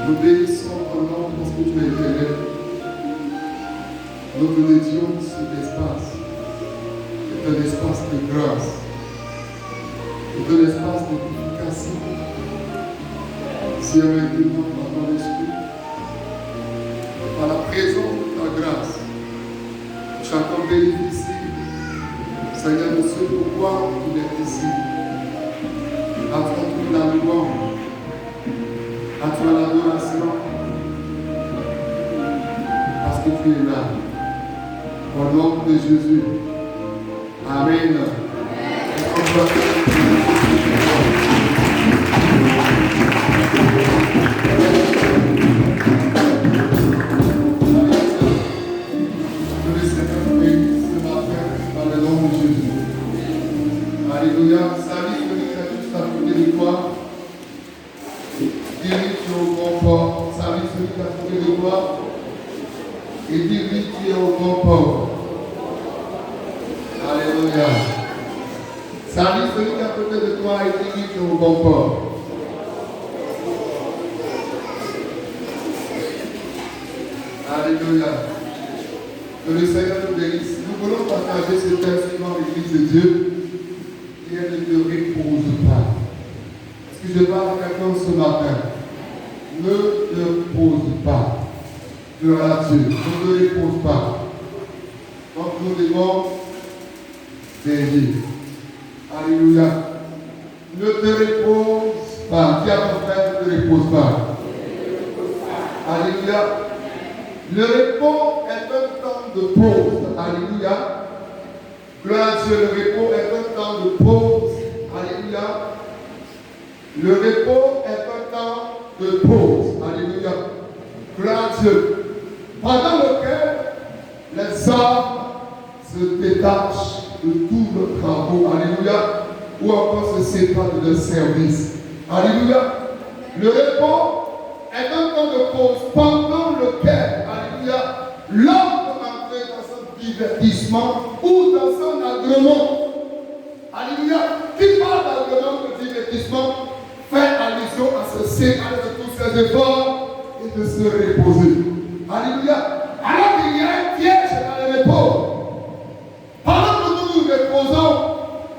Nous bénissons ton nom parce que tu es éternel. Nous te dédions cet espace. C'est un espace de grâce. C'est un espace de purification. C'est maintenant par ton esprit. Et par la présence de ta grâce. Chacun bénéficie, Seigneur, de ce pourquoi il est ici. À toi toute la louange, à toi l'adoration, parce que tu es là. Au nom de Jésus. Amen. Alléluia. Salut celui qui a tout à côté de toi. Dis-lui tu es au bon port. Salut celui qui a côté de toi. Et dis-lui tu es au bon port. Alléluia. Salut celui qui a côté de toi et dis-lui tu es au bon port. Alléluia. Que le Seigneur nous bénisse. Nous voulons partager ce texte suivant l'Église de Dieu. Et elle ne te repose pas. Est-ce que je parle à quelqu'un ce matin? Ne te repose pas. Gloire à Dieu. Ne te repose pas. Donc nous devons veiller. Alléluia. Ne te repose pas. Dis à ton frère, ne te repose pas. Alléluia. Le repos est un temps de pause. Alléluia. Gloire à Dieu, le repos est un temps de pause. Alléluia. Le repos est un temps de pause. Alléluia. Gloire à Dieu. Pendant lequel les hommes se détachent de tous leurs travaux. Alléluia. Ou encore se séparent de leur service. Alléluia. Le repos est un temps de pause pendant lequel, alléluia, l'homme peut entrer dans son divertissement ou dans son agrément. Alléluia. Qui parle d'agrément de divertissement fait allusion à se séparer de tous ses efforts et de se reposer. Alléluia. Alors qu'il y a un piège dans le repos. Pendant que nous nous reposons,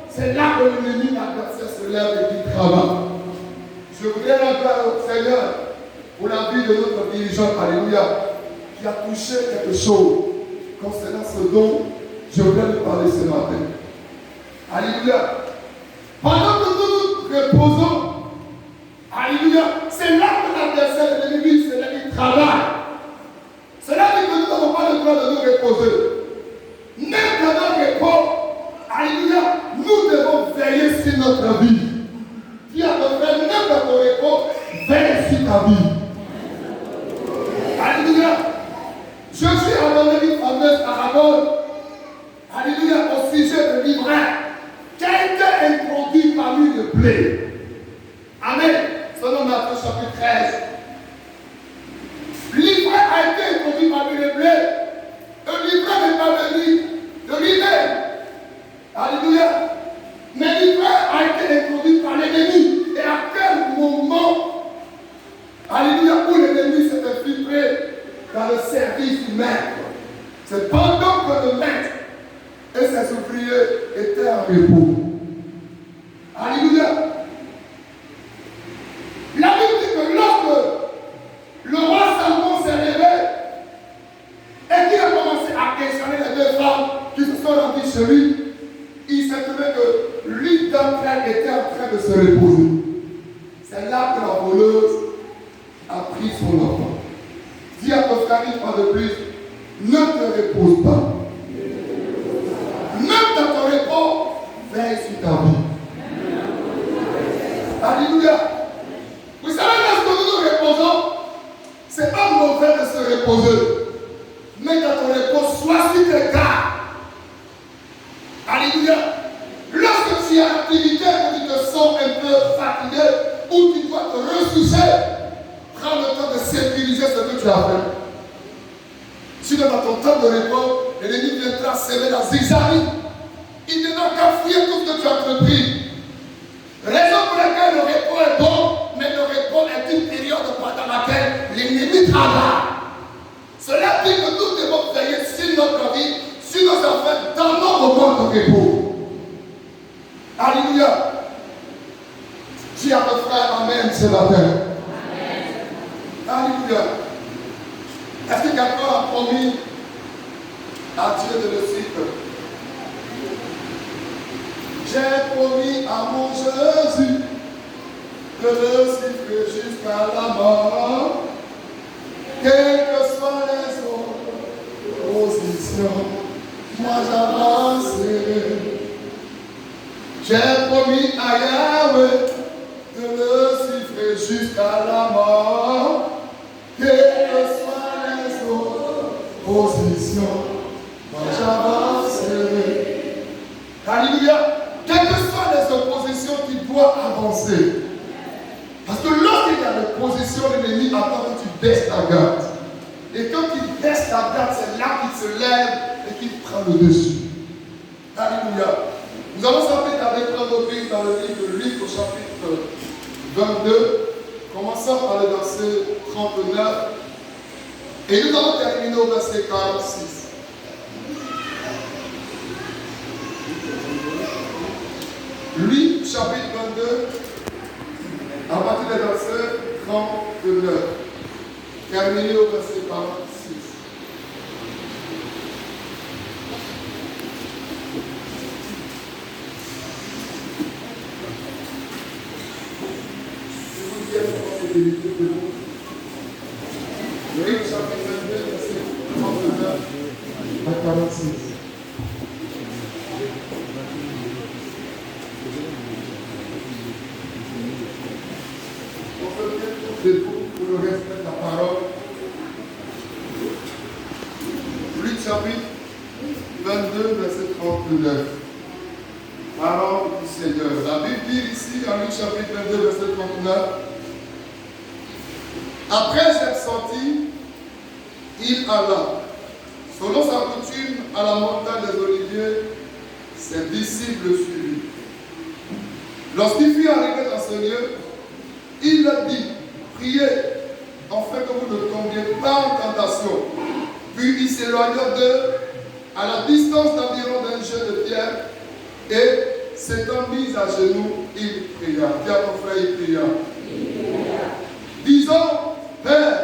c'est là que l'ennemi adversaire se lève et dit travail. Je voudrais rendre au Seigneur pour la vie de notre dirigeant, alléluia, qui a touché quelque chose concernant ce dont je voudrais nous parler ce matin. Alléluia. Pendant que nous nous reposons, alléluia, c'est là que l'adversaire de l'ennemi, c'est là qu'il travaille. C'est là que nous n'avons pas le droit de nous reposer. Même dans notre repos, alléluia, nous devons veiller sur notre vie. Dis à ton frère, même dans ton repos, veille sur ta vie. Alléluia. Je suis abandonné une fameuse parabole. Alléluia. Au sujet de l'ivraie qui a été introduit parmi le blé. Amen. Selon Matthieu chapitre 13. L'ivraie a été introduit parmi le blé. L'ivraie n'est pas venu de lui-même. Alléluia. Mais l'ivraie a été introduit par l'ennemi. Et à quel moment, alléluia, où l'ennemi s'est infiltré dans le service du maître? C'est pendant que le maître et ses ouvriers étaient en repos. Alléluia. La Bible dit que lorsque le roi Salomon s'est levé et qu'il a commencé à questionner les deux femmes qui se sont rendues chez lui, il s'est trouvé que l'une d'entre elles était en train de se reposer. C'est là que la voleuse a pris son enfant. Dis à ton frère une fois de plus, ne te repose pas. Même dans ton repos, veille sur ta vie. Alléluia. Vous savez, lorsque nous nous reposons, c'est pas mauvais de se reposer. Mais dans ton repos, sois sur tes gardes. Alléluia. Lorsque tu es en activité et tu te sens un peu fatigué, ou tu dois te ressourcer, prends le temps de sécuriser ce que tu as fait. Si dans ton temps de repos, l'ennemi viendra semer la zigzague, il ne va qu'à fuir tout ce que tu as entrepris. Raison pour laquelle le repos est bon, mais le repos est une période pendant laquelle l'ennemi travaille. Cela dit que nous devons veiller sur notre vie, sur nos affaires, dans nos moments de repos. Alléluia. Dis à votre frère Amen ce matin. Alléluia. Est-ce que quelqu'un a promis à Dieu de le suivre? J'ai promis à mon Jésus de le suivre jusqu'à la mort, quelles que soient les oppositions, moi j'avancerai. J'ai promis à Yahweh de le suivre jusqu'à la mort, quelles que soient les oppositions, moi j'avancerai. Alléluia. Quelles que soient les oppositions, tu dois avancer. Parce que lorsqu'il y a des positions, l'ennemi attend que tu baisses ta garde. Et quand il baisse ta garde, c'est là qu'il se lève et qu'il prend le dessus. Alléluia. Nous allons s'appeler avec notre Bible dans le livre de Luc au chapitre 22, commençant par le verset 39. Et nous allons terminer au verset 46. Luc, chapitre 22, à partir du verset 39, terminé au verset 46. Je vous dis à c'est vérité de vous. Luc, chapitre 22, verset 39 à 46. Pour le respect de la parole. Luc chapitre 22, verset 39. Parole du Seigneur. La Bible dit ici, en Luc chapitre 22, verset 39. Après être sorti, il alla, selon sa coutume, à la montagne des Oliviers, ses disciples le suivirent. Lorsqu'il fut arrivé dans ce lieu, il leur dit: priez, afin que vous ne tombiez pas en tentation. Puis il s'éloigna d'eux, à la distance d'environ d'un jet de pierre, et s'étant mis à genoux, il pria. Dis à ton frère, il pria. Disons: Père,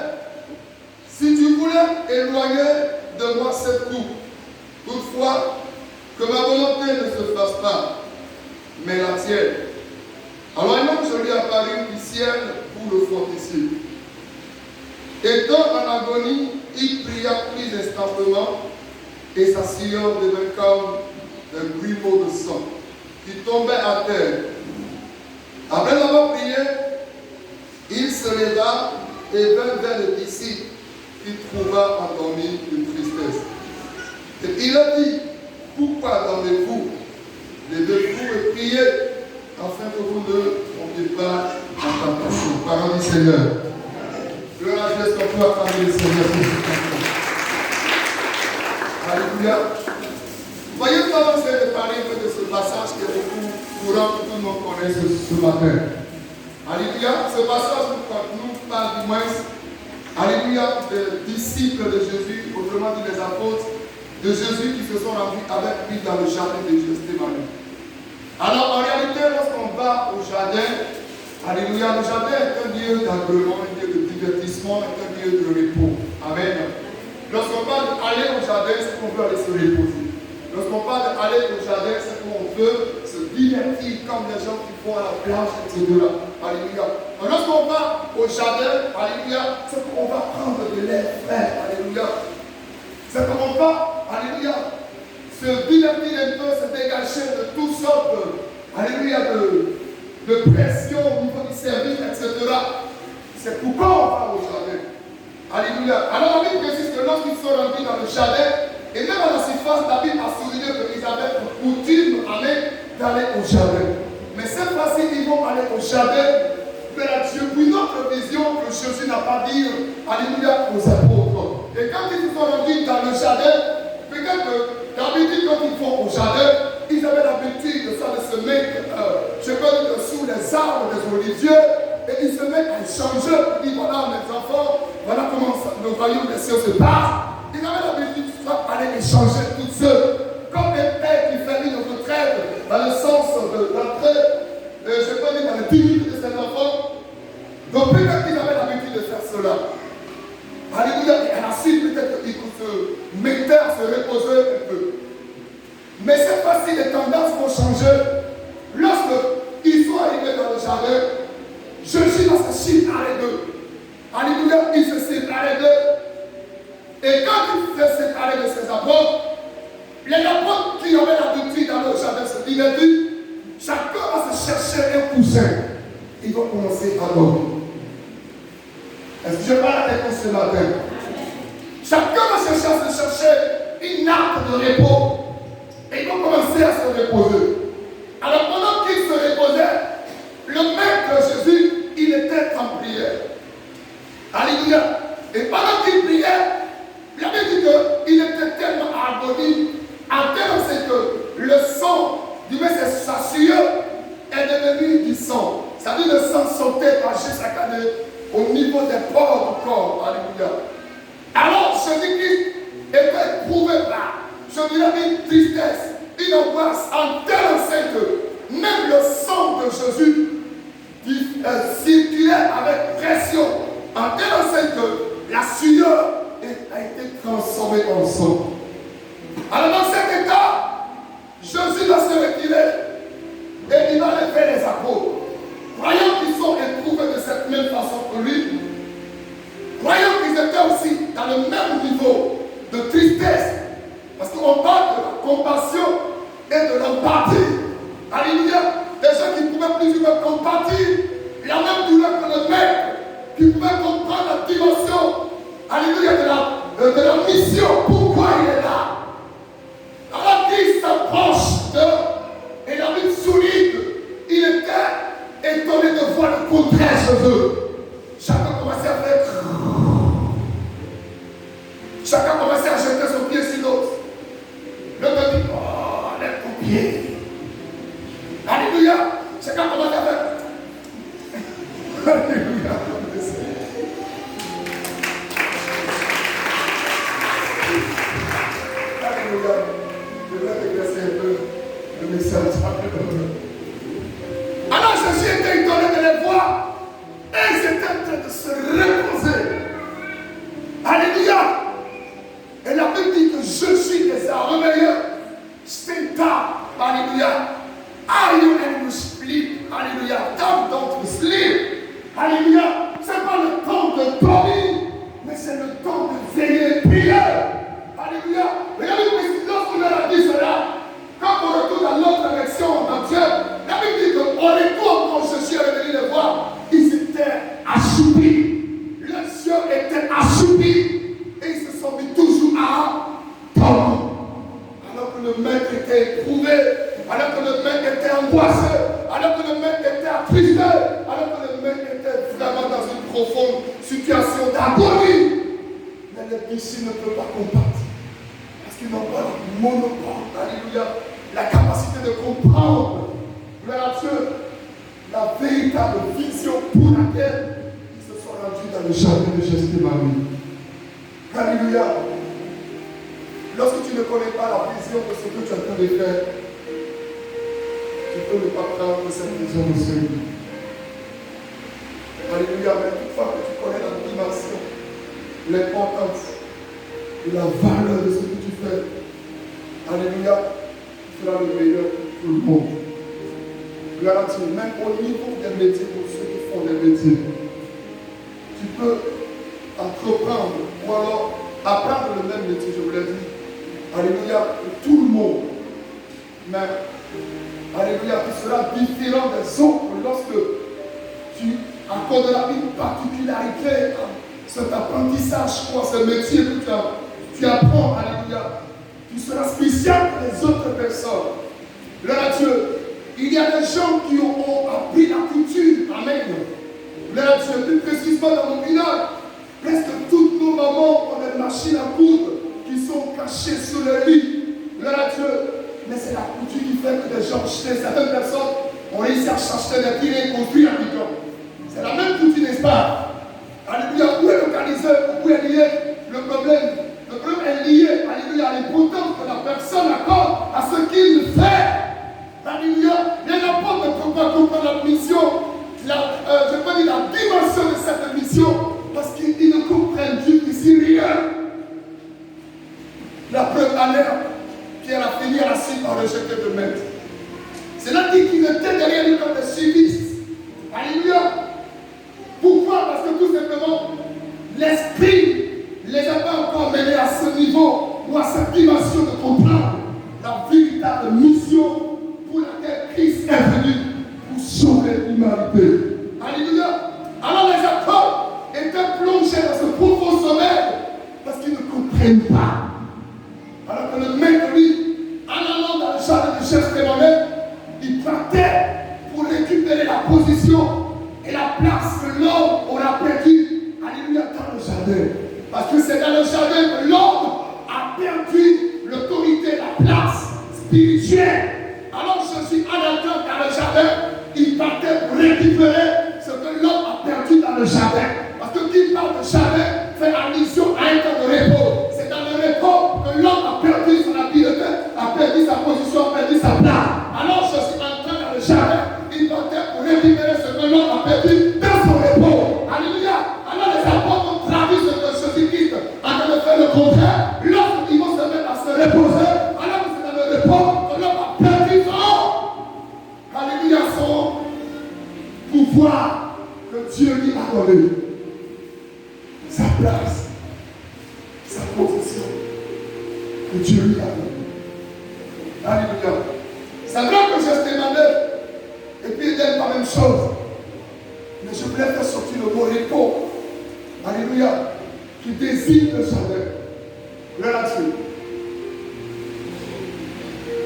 si tu voulais éloigner de moi cette coupe, toutefois, que ma volonté ne se fasse pas, mais la tienne. Alors un homme se lui apparut du ciel pour le fortifier. Étant en agonie, il pria plus instantanément, et sa sueur devint comme un grumeau de sang qui tombait à terre. Après avoir prié, il se leva et vint vers le disciple qu'il trouva endormi de tristesse. Et il a dit: pourquoi dormez-vous? Levez-vous et priez, afin que vous ne tombiez pas en tentation. Parole du Seigneur. Gloire à Dieu, est-ce qu'on peut acclamer le Seigneur? Alléluia. Voyez, nous allons essayer de parler un peu de ce passage qui est beaucoup courant, que tout le monde connaît ce matin. Alléluia. Ce passage nous parle du moins, alléluia, des disciples de Jésus, autrement dit des apôtres de Jésus qui se sont rendus avec lui dans le jardin de Gethsémani. Alors en réalité, lorsqu'on va au jardin, alléluia, le jardin est un lieu d'agrément, un lieu de divertissement, est un lieu de repos. Amen. Lorsqu'on parle d'aller au jardin, c'est qu'on veut aller se reposer. Lorsqu'on parle d'aller au jardin, c'est qu'on veut se divertir comme les gens qui vont à la plage, etc. Alléluia. Lorsqu'on va au jardin, alléluia, c'est qu'on va prendre de l'air frais. Alléluia. C'est qu'on va, alléluia, se divertir un peu, se dégager de toutes sortes, alléluia, de pression au niveau du service, etc. C'est pourquoi on va au jardin. Alléluia. Alors la Bible précise que lorsqu'ils sont rendus dans le jardin, et même à la surface, la Bible a souligné qu'ils avaient pour coutume d'aller au jardin. Mais cette fois-ci, ils vont aller au jardin de la Dieu. Pour notre vision que Jésus n'a pas dit, alléluia, aux apôtres. Et quand ils se sont rendus dans le jardin, peut-être que d'habitude, quand ils vont au jardin, ils avaient l'habitude de ça, de se mettre, je peux dire, sous les arbres des oliviers, et il se met à échanger. Il dit, voilà mes enfants, voilà comment le royaume des cieux se passe. Il avait l'habitude de aller échanger tout seul. Comme un père qui fait une retraite dans le sens d'entrer, je peux dire dans le 10 minutes de ses enfants. Donc peut-être qu'il avait l'habitude de faire cela. Alléluia. Et à la suite, peut-être qu'il se mettait à se reposer un peu. Mais cette fois-ci, les tendances vont changer. Lorsqu'ils sont arrivés dans le jardin, Jésus va se séparer d'eux. Alléluia, il se séparait d'eux. Et quand il se séparait de ses apôtres, les apôtres qui avaient l'habitude d'aller au jardin se divertir, chacun va se chercher un coussin. Ils vont commencer à dormir. Est-ce que je parle à quelqu'un ce matin? Chacun va chercher une nappe de repos. Et ils vont commencer à se reposer. Alors pendant qu'ils se reposaient, le maître Jésus, il était en prière. Alléluia. Et pendant qu'il priait, il avait dit qu'il était tellement harmonieux, en tellement c'est que le son, du moins c'est sa sueur, est devenu du sang. Ça veut dire le sang sautait par jusqu'à au niveau des pores du corps. Alléluia. Alors Jésus-Christ était éprouvé par, je dirais, une tristesse, une angoisse en telle enseigne que même le sang de Jésus circulait avec pression, en telle enseigne que la sueur a été transformée en sang. Alors dans cet état, Jésus va se retirer et il va aller faire les apôtres. Croyant qu'ils sont éprouvés de cette même façon que lui, croyant qu'ils étaient aussi dans le même niveau de tristesse, parce qu'on parle de la compassion et de l'empathie. Alléluia. Des gens qui pouvaient plus ou moins compatir la même douleur que le maître, qui pouvaient comprendre la dimension, alléluia, de la mission, pourquoi il est là. Alors qu'il s'approche d'eux et la vie solide, il était étonné de voir le contraire chez eux. Chacun commençait à faire. Chacun commençait à jeter son pied sur l'autre. L'autre dit, oh, lève ton pied. Alléluia. Chacun commençait à faire. Alléluia. Alléluia. Je vais regresser un peu le message. Alors Jésus était étonné de les voir. Et ils étaient en train de se reposer. Alléluia. Et la Bible dit que Jésus les a réveillés. Stenta. Alléluia. Are you able to sleep? Alléluia. Time don't sleep. Alléluia. Ce n'est pas le temps de dormir, mais c'est le temps de veiller et prier. Alléluia. Regardez, lorsqu'on a dit cela, quand on retourne dans l'autre version dans Dieu, la Bible dit qu'au retour, quand Jésus est venu les voir, ils étaient assoupis. Leurs yeux étaient assoupis. Et ils se sont mis toujours à dormir. Alors que le maître était éprouvé, alors que le maître était angoissé, alors que le maître était attristé, alors que le maître était vraiment dans une profonde situation d'agonie. Mais les disciples ne peuvent pas combattre. Parce qu'ils n'ont pas le monopole, alléluia, la capacité de comprendre, gloire à Dieu, la véritable vision pour laquelle ils se sont rendus dans le jardin de Gethsémani. Alléluia. Lorsque tu ne connais pas la vision de ce que tu es en train de faire, tu peux ne pas prendre cette vision de Seigneur. Alléluia. Mais toutefois que tu connais la dimension, l'importance et la valeur de ce que tu fais, alléluia, tu seras le meilleur pour tout le monde. Gloire à Dieu. Même au niveau des métiers, pour ceux qui font des métiers, tu peux entreprendre ou alors apprendre le même métier, je vous l'ai dit. Alléluia, pour tout le monde. Mais, alléluia, tu seras différent des autres lorsque tu accorderas une particularité à cet apprentissage ou à ce métier que tu apprends. Alléluia. Tu seras spécial que les autres personnes. Gloire à Dieu. Il y a des gens qui ont appris la couture. Amen. Gloire à Dieu. Plus précisément dans mon village, presque toutes nos mamans ont des machines à coudre qui sont cachées sous le lit. Gloire à Dieu. Mais c'est la couture qui fait que des gens, certaines personnes ont réussi à s'acheter des filets et construire un bidon. C'est la même outil, n'est-ce pas? Alléluia. Où est localisé? Où est lié le problème? Le problème est lié, alléluia, à l'importance que la personne accorde à ce qu'il fait. Alléluia. Les apôtres ne peuvent pas comprendre la mission, je peux dire la dimension de cette mission, parce qu'ils ne comprennent jusqu'ici rien. La preuve en est, Pierre a fini à la suite par rejeter le maître. Cela dit qu'il était derrière lui comme des suivistes. Alléluia. Pourquoi? Parce que tout simplement, l'esprit les a pas encore menés à ce niveau ou à cette dimension de comprendre la véritable mission pour laquelle Christ est venu pour sauver l'humanité. Alléluia. Alors les apôtres étaient plongés dans ce profond sommeil parce qu'ils ne comprennent pas. Alors que le maître, lui, en allant dans le jardin de Gethsémani, il partait pour récupérer la position et la place que l'homme aura perdu, alléluia, dans le jardin. Parce que c'est dans le jardin que l'homme a perdu l'autorité, la place spirituelle. Alors Jésus, en entrant dans le jardin, il partait pour récupérer ce que l'homme a perdu dans le jardin. Parce que qui parle de jardin fait allusion à un temps de repos. C'est dans le repos que l'homme a perdu son habileté, a perdu sa position, a perdu sa place. Alors Jésus, entrant dans le jardin, il partait pour récupérer ce que l'homme a perdu dans son repos. Alléluia. Alors les apôtres ont traduit ce que Jésus-Christ a de faire le contraire. Lorsqu'ils vont se mettre à se reposer, alors que c'est dans le repos que l'homme a perdu son, alléluia, son pouvoir que Dieu lui a donné. Sa place, sa position que Dieu lui a donnée. Alléluia. C'est vrai que Gethsémani et puis il aime la même chose. Mais je voulais faire sortir le mot repos. Alléluia. Qui désigne le jardin. Là-dessus.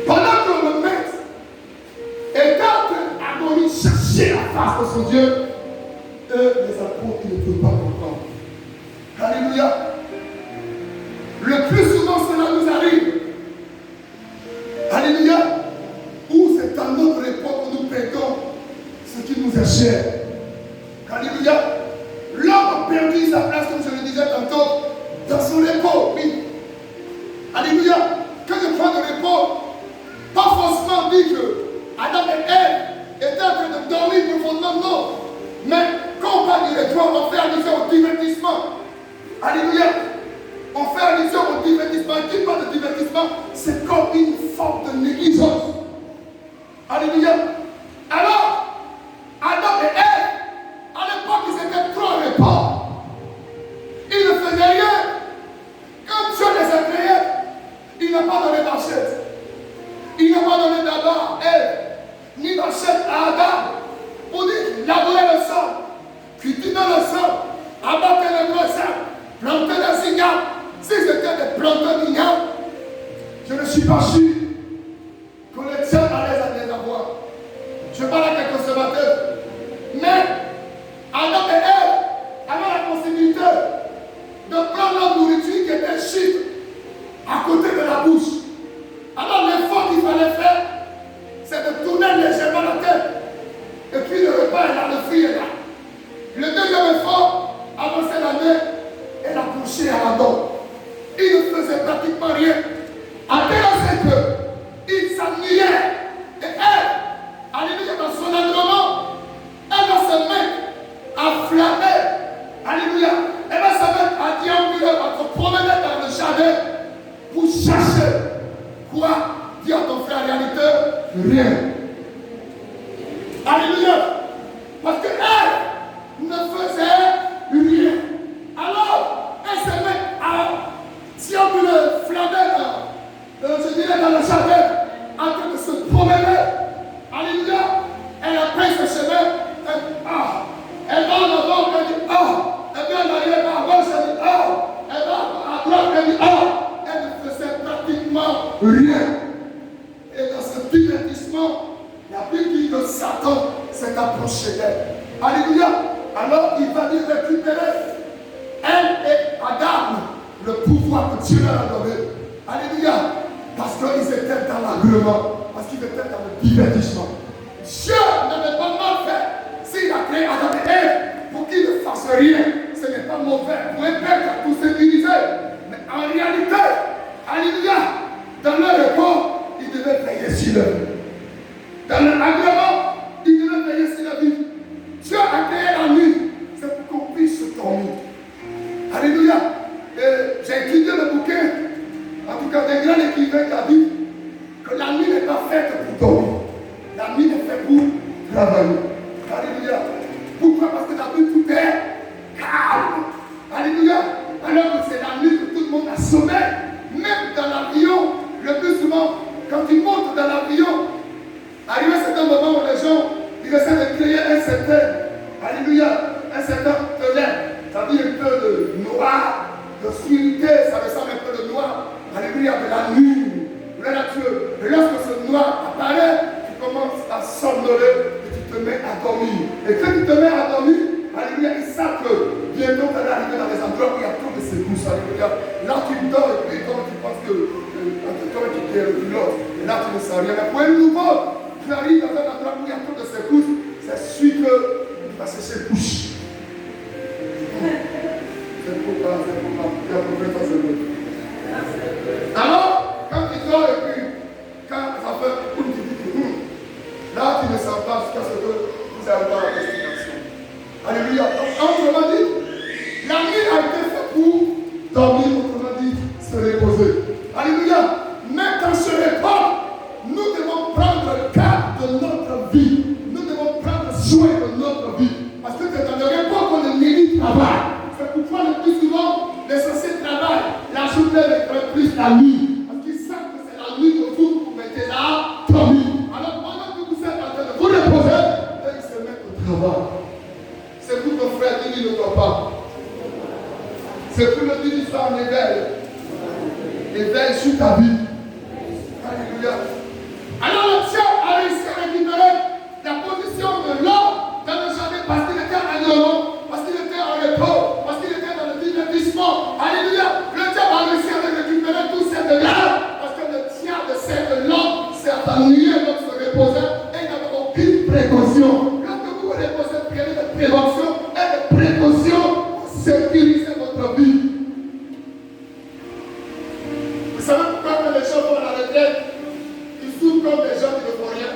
Pendant que le maître était en train d'agonie, chercher la face de son Dieu, eux, les apôtres, ils ne peuvent pas comprendre. Alléluia. Le plus souvent, cela nous arrive. Alléluia. Où c'est dans notre repos que nous perdons ce qui nous est cher. Alléluia. L'homme a perdu sa place, comme je le disais tantôt, dans son repos. Oui. Alléluia. Quand je prends le repos, pas forcément dit que Adam et Ève étaient en train de dormir profondément, non. Mais quand on parle du repos, on fait allusion au divertissement. Alléluia. On fait allusion au divertissement. Qui parle de divertissement, c'est comme une forme de négligence. Alléluia. Alors, Adam et Ève, à l'époque, ils étaient trop en repos. Ils ne faisaient rien. Quand Dieu les a créés, il n'a pas donné d'achète. Il n'a pas donné d'abord à Ève, ni d'achète à Adam. Pour dire, labourer le sol, cultiver le sol, abattre les gros arbres, planter des ignames. Si c'était des planteurs d'ignames, je ne suis pas sûr que les tiens allaient les avoir. Je parle à quelques consommateurs. Mais Adam et Ève avaient la possibilité de prendre leur nourriture qui était chute à côté de la bouche. Alors l'effort qu'il fallait faire, c'est de tourner légèrement la tête. Et puis le repas est là, le fruit est là. Le deuxième effort, avancer la main et la coucher à la dent. Il ne faisait pratiquement rien. À tel enseigne qu'il s'ennuyait. Et elle, alléluia, dans son environnement, elle va se mettre à flammer. Alléluia. Elle va se mettre à déambuler, à se promener dans le jardin pour chercher quoi dire à ton frère en réalité rien. Alléluia. Parce qu'elle ne faisait rien. Alors, elle se met à déambuler, flammer, je dirais dans le jardin, en train de se promener. Alléluia. Elle a pris ce chemin. Elle va en avant, elle dit elle va en arrière, elle va à gauche, elle dit elle va à droite, elle dit elle ne faisait pratiquement rien. Et dans ce divertissement, la Bible dit que Satan s'est approché d'elle. Alléluia. Alors il va lui récupérer, elle et Adam, le pouvoir que Dieu leur a donné. Alléluia. Parce qu'ils étaient dans l'agrément, parce qu'ils étaient dans le divertissement. Dieu n'avait pas mal fait s'il a créé Adam et Ève être mauvais, pour être bête, pour se diviser. Mais en réalité, alléluia, dans leur repos, ils devaient veiller sur leur vie. Dans leur agrément, ils devaient veiller sur leur vie. Dieu a créé la nuit, c'est pour qu'on puisse dormir. Alléluia. J'ai étudié le bouquin, en tout cas des grands écrivains qui a dit que la nuit n'est pas faite pour dormir. La nuit est faite pour travailler. Alléluia. Pourquoi? Parce que la nuit tout est calme. Alléluia. Alors que c'est la nuit que tout le monde a sommeil. Même dans l'avion, le plus souvent, quand tu montes dans l'avion, arrivé à un certain moment où les gens ils essaient de créer un certain, alléluia, un certain tonnerre. Ça veut dire un peu de noir, d'obscurité, ça ressemble un peu de noir. Alléluia, de la nuit. Et lorsque ce noir apparaît, tu commences à somnoler et tu te mets à dormir. Et quand tu te mets à dormir, alléluia, ils savent que bientôt tu vas arriver dans des endroits où il y a trop de secousses. Alléluia. Là tu dors et puis quand tu penses que toi tu es le pilote, et là tu ne sais rien. Mais pour un nouveau, tu arrives dans un endroit où il y a trop de secousses, c'est sûr que tu vas se secoucher. C'est pourquoi, il y a pour ça, c'est bon. Alors, quand tu dors et puis, quand ça fait un coup, tu dis, là tu ne sens pas jusqu'à ce que vous arrivez à la destination. Alléluia. Autrement dit, la nuit a été faite pour dormir, autrement dit, se reposer. Alléluia. Mais dans ce repos, nous devons prendre garde de notre vie. Nous devons prendre soin de notre vie. Parce que c'est dans le repos qu'on ne mérite travail. C'est pourquoi le plus souvent, les sociétés travaillent la journée et plus la nuit. Parce qu'ils savent que c'est la nuit que vous mettez là, dormir. Alors pendant que vous êtes en train de vous reposer, ils se mettent au travail. C'est pour ton frère qui ne doit pas. C'est pour le dire ça en éveil. Éveille sur ta vie. Alléluia. Alors le Dieu a réussi à récupérer la position de l'homme dans le jardin parce qu'il était en agrément, parce qu'il était en repos, parce qu'il était dans le divertissement. Alléluia. Le diable a réussi à récupérer tout cet égard parce que le diable sait que l'homme s'est ennuyé donc se reposer et il n'avait aucune précaution. Quand vous vous reposez, prenez des préventions et des précautions pour sécuriser votre vie. Vous savez pourquoi quand les gens vont à la retraite, ils souffrent comme des gens qui ne font rien?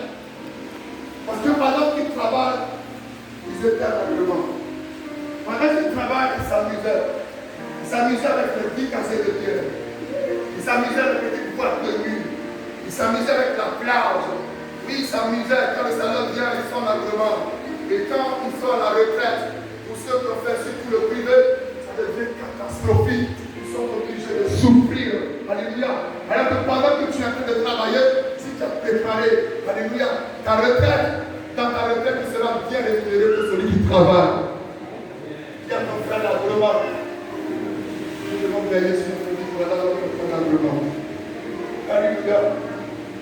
Parce que pendant qu'ils travaillent, ils étaient à l'agrément. Pendant qu'ils travaillent, ils s'amusaient. Ils s'amusaient avec les petits cassés de pierre. Ils s'amusaient avec les petites boîtes de nuit. Ils s'amusaient avec la plage. Oui, ils s'amusaient. Quand le salaire vient, ils sont en agrément. Et quand ils sont à la retraite, pour ceux qui ont fait surtout le privé, ça devient catastrophique. Ils sont obligés de souffrir. Alléluia. Alors que pendant que tu es en train de travailler, si tu as préparé, alléluia, ta retraite, dans ta retraite, tu seras bien rémunéré que celui qui travaille. Viens ton frère l'agrément. Nous devons veiller sur notre vie pour l'agrément. Alléluia.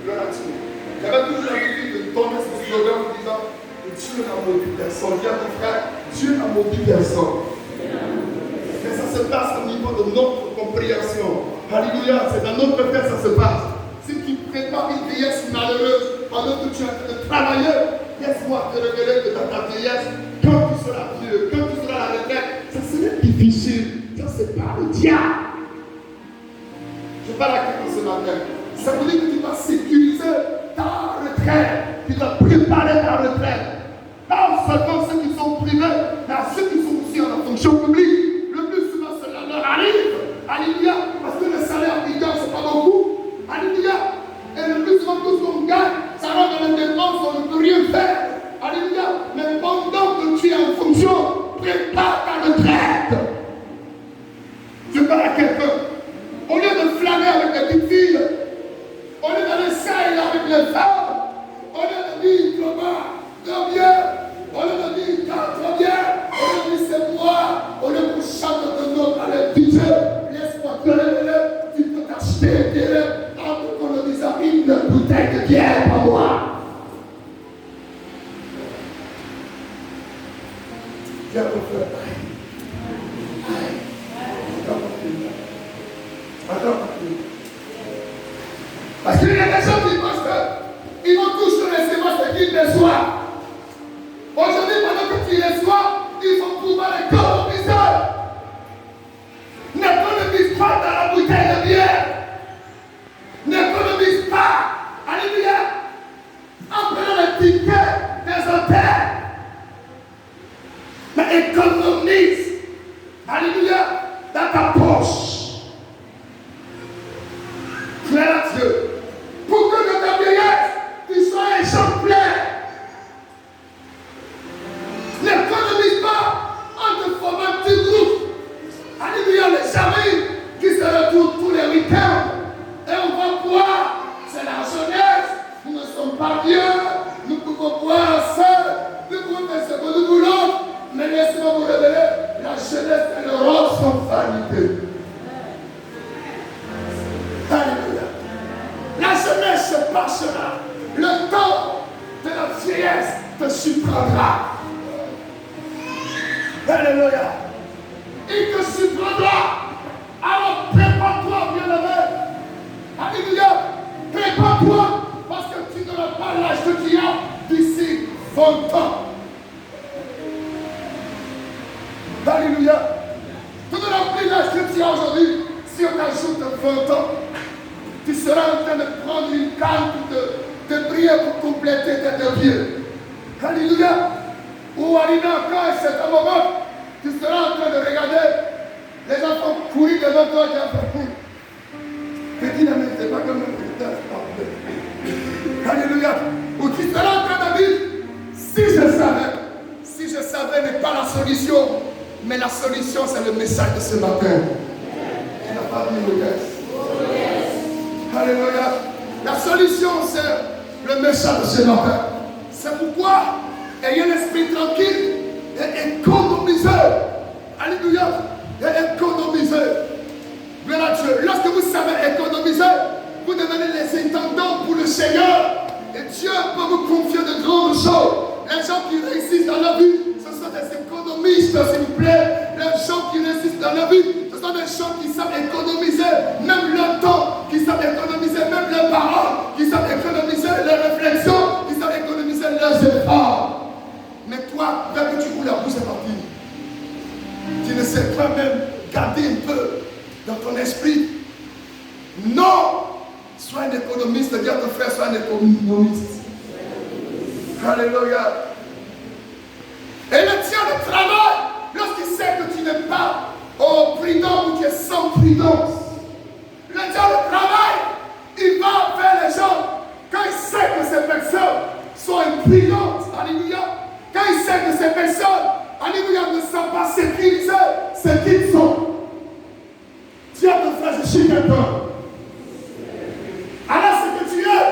Gloire à Dieu. J'avais toujours l'habitude de donner ce slogan en disant que Dieu n'a maudit personne. Viens ton frère, Dieu n'a maudit personne. Mais ça se passe au niveau de notre compréhension. Alléluia, c'est dans notre tête que ça se passe. Si tu prépares une vieillesse malheureuse pendant que tu es en train de travailler, laisse-moi te révéler que dans ta vieillesse, quand tu seras vieux, quand tu seras à la retraite, ça serait difficile. Ça, c'est pas le diable. Je parle à quelqu'un ce matin. Ça veut dire que tu vas sécuriser ta retraite. Tu dois préparer ta retraite. Pas seulement ceux qui sont privés, mais à ceux qui sont aussi en fonction publique. Le plus souvent, cela leur arrive. Alléluia. Parce que le salaire qu'ils gagnent, ce n'est pas beaucoup. Alléluia. Et le plus souvent, tout ce qu'on gagne, ça va dans les dépenses, on ne peut rien faire. Alléluia. Mais pendant que tu es en fonction, prépare ta retraite. Je parle à quelqu'un. Au lieu de flâner avec les petites filles, au lieu d'aller ça et là avec les femmes, au lieu de dire comment, très bien, au lieu de dire très bien, au lieu de dire c'est moi, au lieu qu'on chante de notre allez, DJ, laisse-moi te révéler, tu peux t'acheter des rêves entre qu'on le dise à une bouteille de bière par moi. Viens mon frère. Attends. Parce qu'il y a des gens qui pensent qu'ils vont tous te recevoir ce qu'ils reçoivent. Aujourd'hui, pendant que tu reçois, ils vont pouvoir les corrompre. Alléluia, dans ta poche. Gloire à Dieu. Pour que de ta vieillesse, tu sois exemplaire. N'économise pas en te formant un petit groupe. Alléluia, les amis qui se retrouvent tous les week-ends. Et on va boire. C'est la jeunesse. Nous ne sommes pas vieux. Nous pouvons boire seuls. Nous pouvons faire ce que nous voulons. Mais laissez-moi vous révéler, la jeunesse et l'Europe sont vanité. Alléluia. La jeunesse se passera. Le temps de la vieillesse te surprendra. Alléluia. Il te surprendra. Alors prépare-toi, bien-aimé. Alléluia. Prépare-toi parce que tu n'auras pas l'âge que tu as d'ici 20 ans. Alléluia. Tu n'auras plus l'âge que tu as aujourd'hui. Si on t'ajoute 20 ans, tu seras en train de prendre une canne de prière pour compléter tes vieux. Alléluia. Ou arriver encore à un certain moment, tu seras en train de regarder les enfants courir devant toi et dire petit n'aime pas comme un putain. Alléluia. Ou tu seras en train de dire si je savais n'est pas la solution, mais la solution c'est le message de ce matin. Tu n'as pas dit le texte. Alléluia. La solution c'est le message de ce matin. C'est pourquoi ayez l'esprit tranquille et économisez. Alléluia. Et économisez. Gloire à Dieu. Lorsque vous savez économiser, vous devenez les intendants pour le Seigneur. Et Dieu peut vous confier de grandes choses. Les gens qui réussissent dans la vie, ce sont des économistes, s'il vous plaît. Les gens qui réussissent dans la vie, ce sont des gens qui savent économiser même leur temps, qui savent économiser même leurs paroles, qui savent économiser leurs réflexions, qui savent économiser leurs efforts. Mais toi, dès que tu roules la bouche, c'est parti. Tu ne sais pas même garder un peu dans ton esprit. Non! Sois un économiste, dis à ton frère, sois un économiste. Alléluia. Et le tien de travail, lorsqu'il sait que tu n'es pas prudent ou tu es sans prudence, le tien de travail, il va vers les gens quand il sait que ces personnes sont imprudentes. Alléluia. Quand il sait que ces personnes, alléluia, ne savent pas sécuriser ce qu'ils sont. Dis à ton frère, je suis quelqu'un. Alors ce que tu es,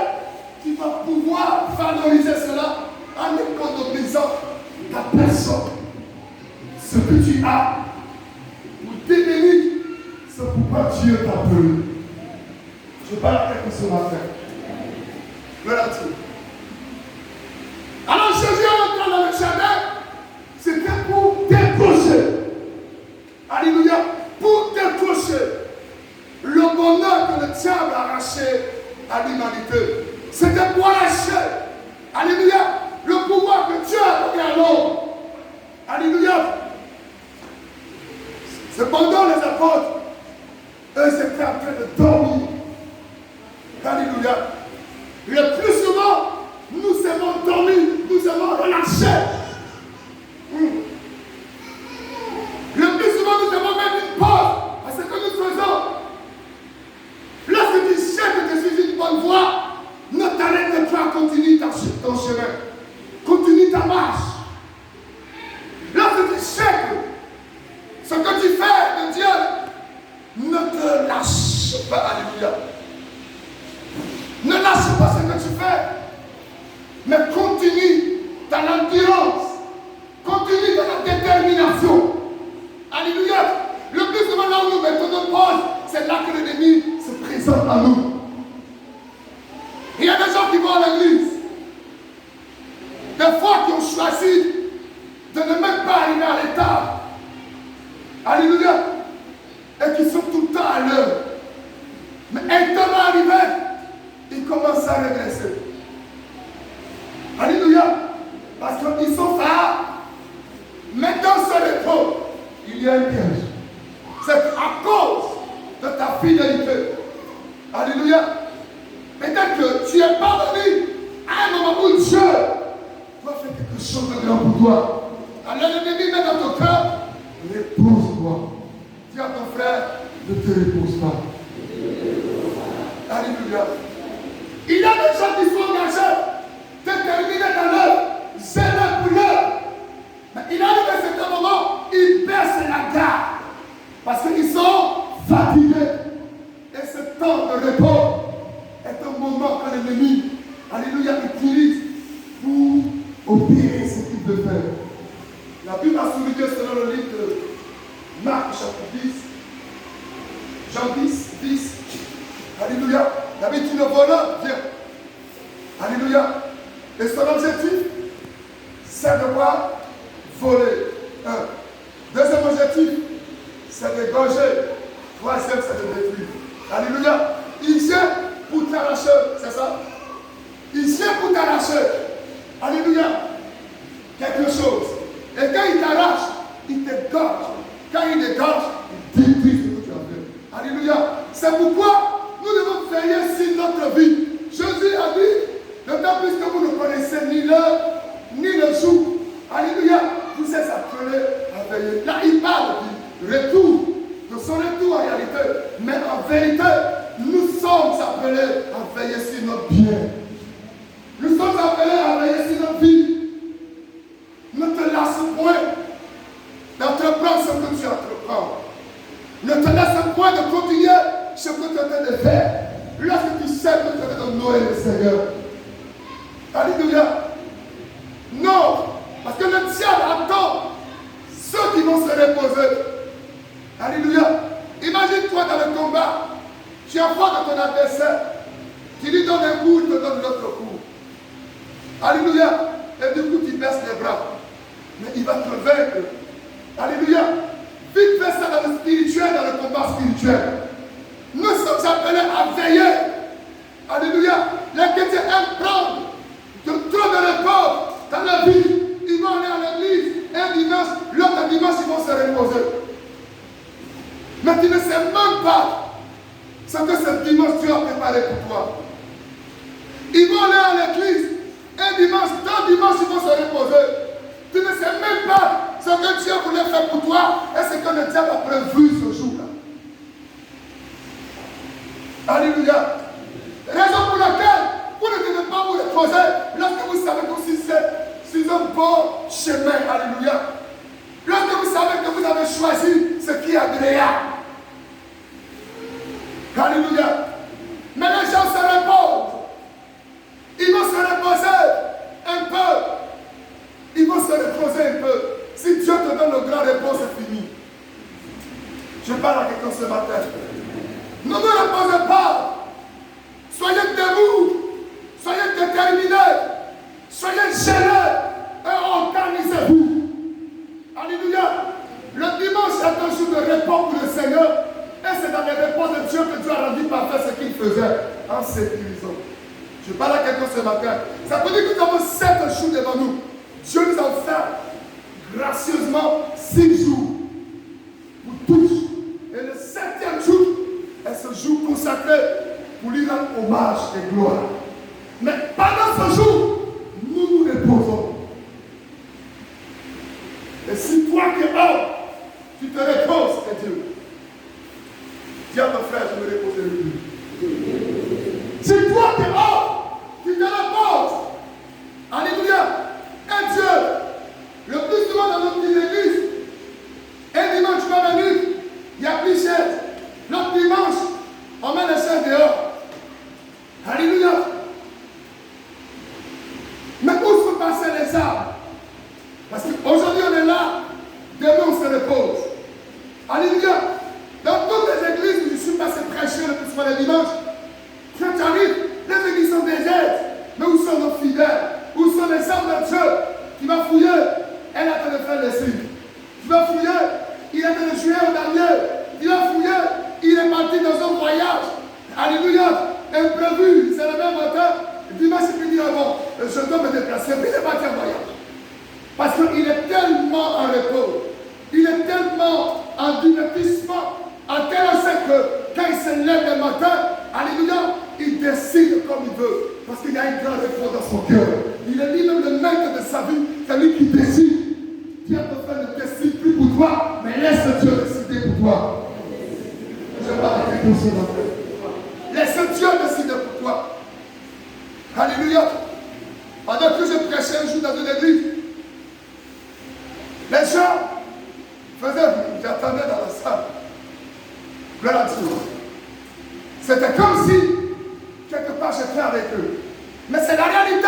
tu vas pouvoir valoriser cela en économisant ta personne. Ce que tu as pour t'ébénir, c'est pourquoi Dieu t'a appelé. Je parle avec ce matin. Voilà tout. Alors Jésus est entré dans le jardin, c'était pour décrocher. Alléluia. Pour décrocher le bonheur que le diable a arraché à l'humanité. C'était pour arracher, alléluia, le pouvoir que Dieu a donné à l'homme. Alléluia. Cependant, les apôtres, eux, étaient en train de dormir. Alléluia. Le plus souvent, nous aimons dormir, nous aimons relâcher. Le plus souvent, nous aimons mettre une pause à ce que nous faisons. Lorsque tu sais que tu suis une bonne voie, ne t'arrête pas, continue ton chemin. Continue ta marche. Lorsque tu sais que ce que tu fais de Dieu, ne te lâche pas. Alléluia. Ne lâche pas ce que tu fais, mais continue dans l'endurance. Continue dans la détermination. Alléluia. Le plus souvent là où nous mettons nos pauses, c'est là que l'ennemi se présente à nous. Il y a des gens qui vont à l'église, des fois qui ont choisi de ne même pas arriver à l'état. Alléluia. Et qui sont tout le temps à l'heure. Mais un temps arrivé, ils commencent à régresser. Alléluia. Parce qu'ils sont forts. Mais dans ce repos, il y a un piège. C'est à cause de ta fidélité. Alléluia. Peut-être que tu es parvenu à un moment où Dieu doit faire quelque chose de grand pour toi. Alors l'ennemi met dans ton cœur, repose-toi. frère, ne te repose pas. Alléluia. Il y a des gens qui sont engagés, déterminés dans l'œuvre, zélés pour l'œuvre. Mais il arrive à un certain moment, ils baissent la garde. Parce qu'ils sont fatigués. Et ce temps de repos est un moment que l'ennemi, alléluia, utilise pour opérer ce qu'il veut faire. La Bible a souligné selon le livre de Marc chapitre 10, Jean 10. Alléluia. La Bible dit le voleur vient. Alléluia. Et son objectif, c'est de quoi? Voler. Un. Deuxième objectif, c'est d'égorger. Troisième, c'est de détruire. Alléluia. Il vient pour t'arracher, c'est ça? Il vient pour t'arracher. Alléluia. Quelque chose. Et quand il t'arrache, il t'égorge. Quand il égorge, il détruit ce que tu as fait. Alléluia. C'est pourquoi nous devons veiller sur notre vie. Jésus a dit, d'autant plus que vous ne connaissez ni l'heure, ni le jour. Alléluia. Vous êtes appelés à veiller. Là, il parle du retour, de son retour en réalité. Mais en vérité, nous sommes appelés à veiller sur notre bien. Nous sommes appelés à veiller sur notre vie. Ne te lasse point d'entreprendre ce que tu entreprends. Ne te laisse point de continuer ce que tu es en train de faire. Lorsque tu sais que tu es en train d'honorer le Seigneur. Alléluia. Non. Parce que le diable attend ceux qui vont se reposer. Alléluia. Imagine-toi dans le combat. Tu as foi de ton adversaire. Tu lui donnes un coup, il te donne l'autre coup. Alléluia. Et du coup, tu baisses les bras. Mais il va te vaincre. Alléluia. Vite fais ça dans le spirituel, dans le combat spirituel. Nous sommes appelés à veiller. Alléluia. Les chrétiens aiment prendre trop de repos dans la vie. Ils vont aller à l'église un dimanche, l'autre dimanche, ils vont se reposer. Mais tu ne sais même pas ce que ce dimanche tu as préparé pour toi. Ils vont aller à l'église un dimanche, deux dimanches, ils vont se reposer. Tu ne sais même pas ce que Dieu voulait faire pour toi et ce que le diable a prévu ce jour-là. Alléluia. Raison pour laquelle vous ne devez pas vous reposer lorsque vous savez que vous êtes sur un bon chemin. Alléluia. Lorsque vous savez que vous avez choisi ce qui est agréable. Alléluia. Mais les gens se reposent. Ils vont se reposer un peu. Ils vont se reposer un peu. Si Dieu te donne le grand repos, c'est fini. Je parle à quelqu'un ce matin. Ne vous reposez pas. Soyez debout. Soyez déterminés. Soyez gênés. Et organisez-vous. Alléluia. Le dimanche est un jour de repos pour le Seigneur. Et c'est dans les repos de Dieu que Dieu a rendu parfait ce qu'il faisait en sécurisant. Je parle à quelqu'un ce matin. Ça veut dire que nous avons 7 jours devant nous. Dieu nous a offert gracieusement 6 jours pour tous. Et le 7e jour est ce jour consacré pour lui rendre hommage et gloire. Mais pendant ce jour, nous nous reposons. Et si toi qui es homme, tu te reposes, c'est Dieu. Dis à ton frère, je me repose de lui. Si toi qui es homme, tu te reposes. Alléluia. Et Dieu, le plus souvent dans notre petite église, un dimanche, tu vas venir, il n'y a plus de chaise. L'autre dimanche, on met les chaises dehors. Alléluia. Mais où sont passés les arbres? Parce qu'aujourd'hui on est là, demain on se repose. Alléluia. Dans toutes les églises où je suis passé prêcher le plus souvent les dimanches, quand tu arrives, les églises sont désertes. Mais où sont nos fidèles? Où sont les hommes de Dieu? Tu vas fouiller, elle a train de faire les signes. Tu vas fouiller, il est en train de jouer au dernier. Tu vas fouiller, il est parti dans un voyage. Alléluia. Imprévu, c'est le même matin. Dimanche, il dit avant, je dois me déplacer, mais il est parti en voyage. Parce qu'il est tellement en repos, il est tellement en divertissement, en tel enseigne que quand il se lève le matin, alléluia, il décide comme il veut. Parce qu'il y a un grand repos dans son cœur. Il est lui-même le maître de sa vie, c'est lui qui décide. Dieu ne décide plus pour toi, mais laisse Dieu décider pour toi. quelque chose à faire. Laisse Dieu décider pour toi. Alléluia. Pendant que je prêchais un jour dans une église, les gens faisaient, j'attendais dans la salle. Gloire à Dieu. C'était comme si, quelque part, j'étais avec eux. Mais c'est la réalité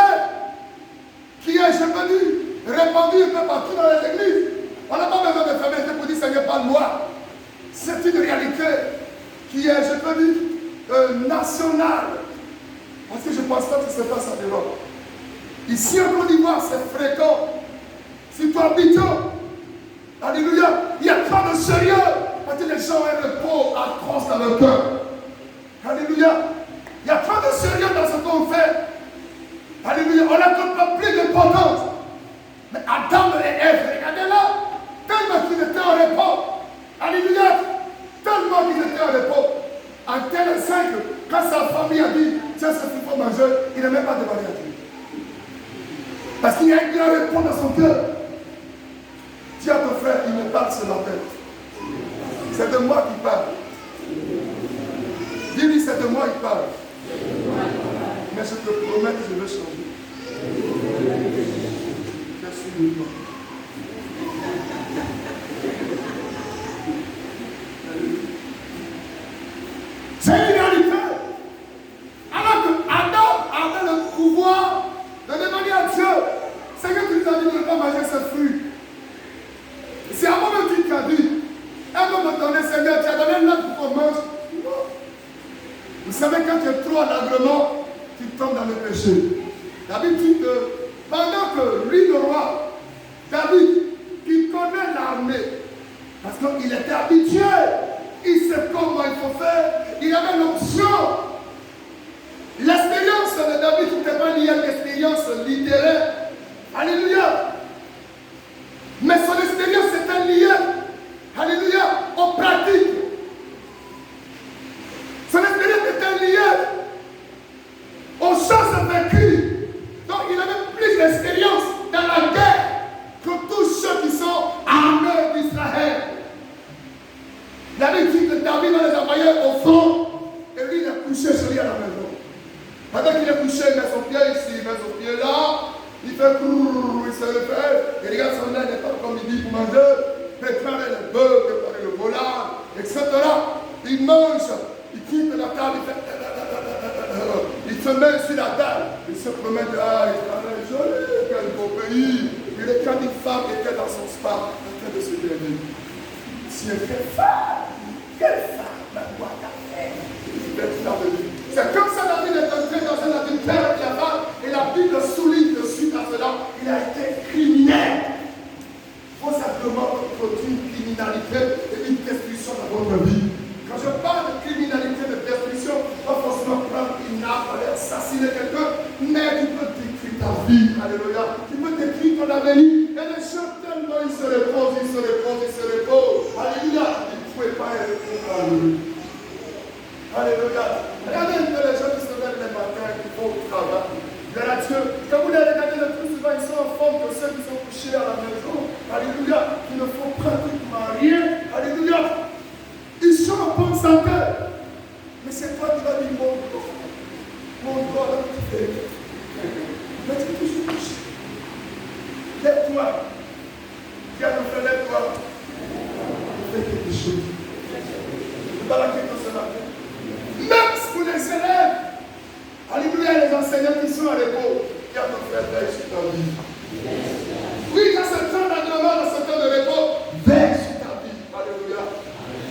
qui est, je peux dire, répandue un peu partout dans les églises. On n'a pas besoin de fermer pour dire Seigneur, parle-moi. C'est une réalité qui est, je peux dire, nationale. Parce que je ne pense pas que ça se passe en Europe. Ici en Côte d'Ivoire, c'est fréquent. Si tu habites, alléluia, il y a pas de sérieux. Parce que les gens aiment le pauvre atroce dans leur cœur. Alléluia. Il y a pas de sérieux dans ce qu'on fait. Alléluia. On n'accorde pas plus d'importance. Mais Adam et Ève, regardez-là. Tellement qu'ils étaient en repos. Alléluia. Tellement qu'ils étaient en repos. En tel simple, quand sa famille a dit, tiens, ce qu'il faut manger, il n'a même pas demandé à Dieu. Parce qu'il y a une grande réponse dans son cœur. Dis à ton frère, il me parle sur la tête. C'est de moi qu'il parle. Dis-lui, c'est de moi qu'il parle. Mais je te promets que je vais changer. Merci beaucoup. C'est une réalité. Alors que Adam avait le pouvoir de demander à Dieu, Seigneur, tu nous as dit de ne pas manger ce fruit. C'est à moi-même qui t'a dit. Elle va me donner, Seigneur, tu as donné l'âme pour qu'on mange. Non. Vous savez, quand tu es trop en agrément, tu tombes dans le péché. D'habitude, pendant que lui, le roi, David, qui connaît l'armée, parce qu'il était habitué, il sait comment il faut faire, il avait l'option. L'expérience de David n'était pas liée à l'expérience littéraire. Alléluia. Mais son expérience était liée, alléluia, aux pratiques. Son expérience était liée aux choses vécues. Donc il avait plus d'expérience dans la guerre que tous ceux qui sont armés d'Israël. La Bible dit que David va les envoyer au front et lui il est couché chez lui à la maison. Pendant qu'il est couché, il met son pied ici, il met son pied là, il fait crrrr, il se réveille, il regarde son aide, il n'est pas comme il dit pour manger, préparer le bœuf, préparer le volant, etc. Il mange, il quitte la table, il se met sur la table, il se promet de Israël, joli, quel beau pays. Il est quand une femme était dans son spa, en train de se lever. Quelle femme, ma boîte à faire. C'est comme ça David est entré dans un adultère qui a mal, et la Bible souligne de suite à cela, il a été criminel. Il faut simplement produire une criminalité et une destruction dans votre vie. Quand je parle de criminalité, de destruction, pas forcément prendre une arme, aller assassiner quelqu'un, mais tu peux détruire ta vie. Alléluia. Tu peux détruire ton avenir. Et les gens tellement ils se reposent, ils se reposent, ils se reposent. Alléluia. Ils ne pouvaient pas y répondre. Alléluia. Regardez un peu les gens qui se lèvent les matins, qui font le travail. Gloire à Dieu. Quand vous les regardez le plus souvent, ils sont en forme que ceux qui sont couchés à la maison. Alléluia. Qui ne font pratiquement rien. Alléluia. Ils sont en bonne santé. Mais c'est toi qui vas dire mon corps, là, tu fais. Mais tu es toujours couché. Lève-toi. Viens nous faire, lève-toi. Fais quelque chose. C'est pas la question de cela. Même pour les élèves, alléluia, les enseignants qui sont à repos, qui a ton frère veille sur ta vie. Oui, dans ce temps d'agrément, dans ce temps de repos, veille sur ta vie. Alléluia.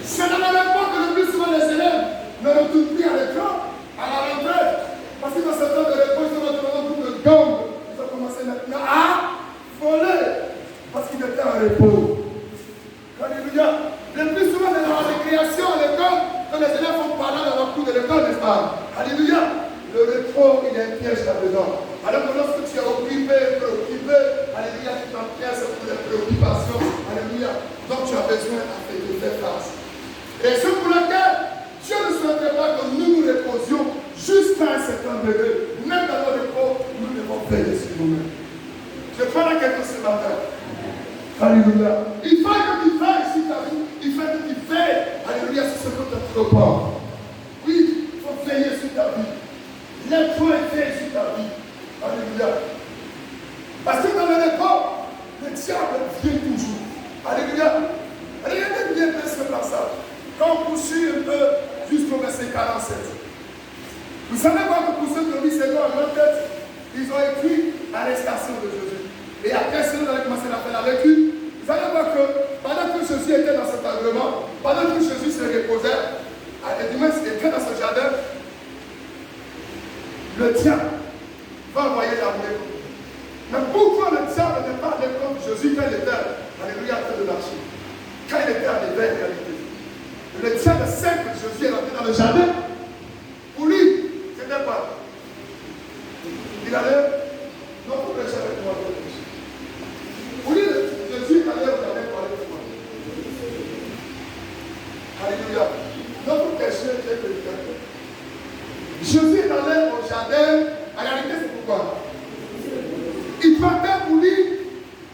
C'est dans la même que le plus souvent les élèves ne retournent plus à l'écran, à la rentrée. Parce que dans ce temps de repos, ils ont retrouvé un groupe de gangs. Ils ont commencé maintenant à voler. Parce qu'ils étaient en repos. Alléluia. Le plus souvent, c'est dans la récréation à l'école, quand les élèves font parler dans leur cours de l'école, n'est-ce pas? Alléluia. Le repos, il y a un piège là-dedans. Alors que lorsque tu es occupé, préoccupé, alléluia, tu t'en pièces pour les préoccupations. Alléluia. Donc tu as besoin de faire face. Et c'est pour laquelle Dieu ne souhaiterait pas que nous nous reposions jusqu'à un certain degré. Même dans le repos, nous devons veiller sur nous-mêmes. Je parle à quelqu'un ce matin. Alléluia. Il faut que tu veilles sur ta vie. Il faut que tu veilles. Alléluia, sur ce que tu te reposes. les pointer sur ta vie. Alléluia. Parce que dans le repos, le diable vient toujours. Alléluia. Regardez bien ce passage. Quand on poursuit un peu jusqu'au verset 47. Vous savez quoi que pour ceux qui ont mis ces gars en leur tête, ils ont écrit l'arrestation de Jésus. Et après, si vous allez commencer à faire la lecture, vous allez voir que pendant que Jésus était dans cet agrément, pendant que Jésus se reposait, et du moins il était dans ce jardin, le diable va envoyer l'armée. Mais pourquoi le diable n'est pas allé contre Jésus quand il était, alléluia, en train de marcher? Quand il était en éveil, en réalité. Le diable sait que Jésus est rentré dans le jardin. Pour lui, c'était quoi? Il allait, non, pour prêcher avec moi. Pour lui, Jésus allait au jardin pour aller avec moi. Alléluia. Non, pour prêcher, j'ai prédicateur. Jésus est allé au jardin. En réalité, c'est pourquoi? Il partait pour lui.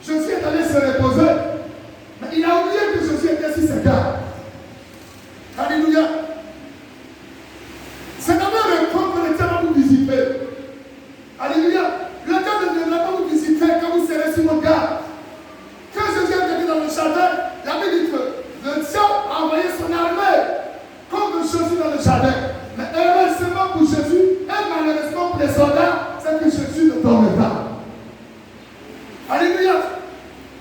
Jésus est allé se reposer. Mais il a oublié que Jésus était sur ses gardes. Alléluia. C'est d'abord le temps que le diable va vous visiter. Alléluia. Le diable ne viendra pas vous visiter quand vous serez sur mon garde. Quand Jésus est venu dans le jardin, il a dit que le diable a envoyé son armée contre Jésus dans le jardin. Mais heureusement pour Jésus, et malheureusement pour les soldats, c'est que Jésus ne dormait pas. Alléluia.